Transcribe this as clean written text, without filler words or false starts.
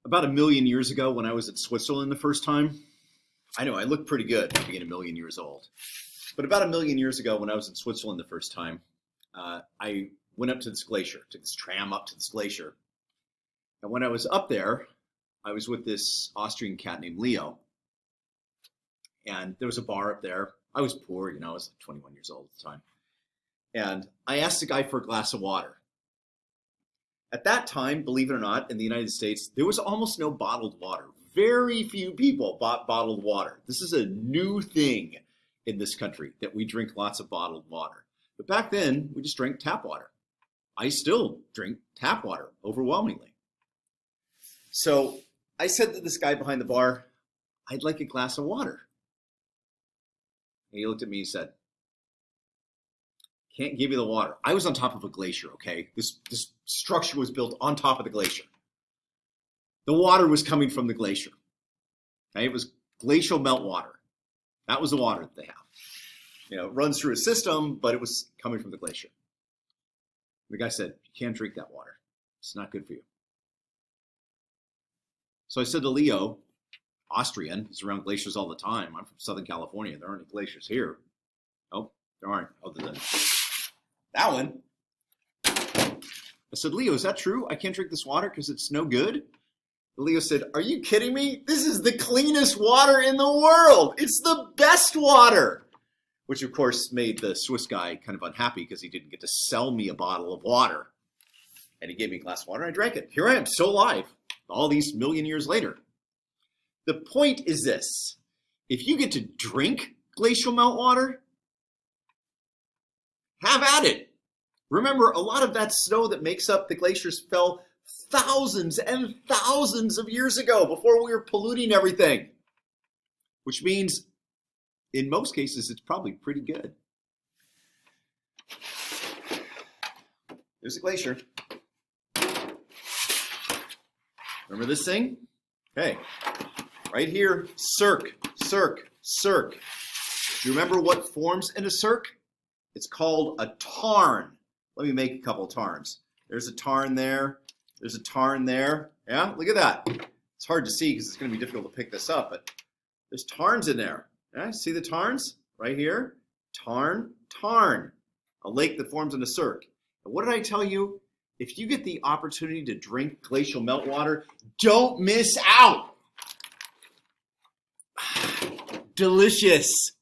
About a million years ago when I was in Switzerland the first time. I know I look pretty good for being a million years old. But about a million years ago when I was in Switzerland the first time, I went up to this glacier, took this tram up to this glacier. And when I was up there, I was with this Austrian cat named Leo. And there was a bar up there. I was poor, I was like 21 years old at the time. And I asked the guy for a glass of water. At that time, believe it or not, in the United States, there was almost no bottled water. Very few people bought bottled water. This is a new thing in this country, that we drink lots of bottled water. But back then, we just drank tap water. I still drink tap water overwhelmingly. So I said to this guy behind the bar, I'd like a glass of water. And he looked at me and said, can't give you the water. I was on top of a glacier, okay? This structure was built on top of the glacier. The water was coming from the glacier. Okay? It was glacial meltwater. That was the water that they have. It runs through a system, but it was coming from the glacier. The guy said, you can't drink that water. It's not good for you. So I said to Leo, Austrian, he's around glaciers all the time. I'm from Southern California. There aren't any glaciers here. Oh, there aren't, other than that one. I said, Leo, is that true? I can't drink this water because it's no good? Leo said, are you kidding me? This is the cleanest water in the world. It's the best water. Which, of course, made the Swiss guy kind of unhappy because he didn't get to sell me a bottle of water. And he gave me a glass of water and I drank it. Here I am, still alive, all these million years later. The point is this. If you get to drink glacial meltwater, have at it. Remember, a lot of that snow that makes up the glaciers fell thousands and thousands of years ago before we were polluting everything. Which means, in most cases, it's probably pretty good. There's a glacier. Remember this thing? Okay, right here, cirque, cirque, cirque. Do you remember what forms in a cirque? It's called a tarn. Let me make a couple of tarns. There's a tarn there. There's a tarn there. Yeah, look at that. It's hard to see because it's going to be difficult to pick this up, but there's tarns in there. Yeah, see the tarns? Right here. Tarn, tarn. A lake that forms in a cirque. And what did I tell you? If you get the opportunity to drink glacial meltwater, don't miss out. Delicious.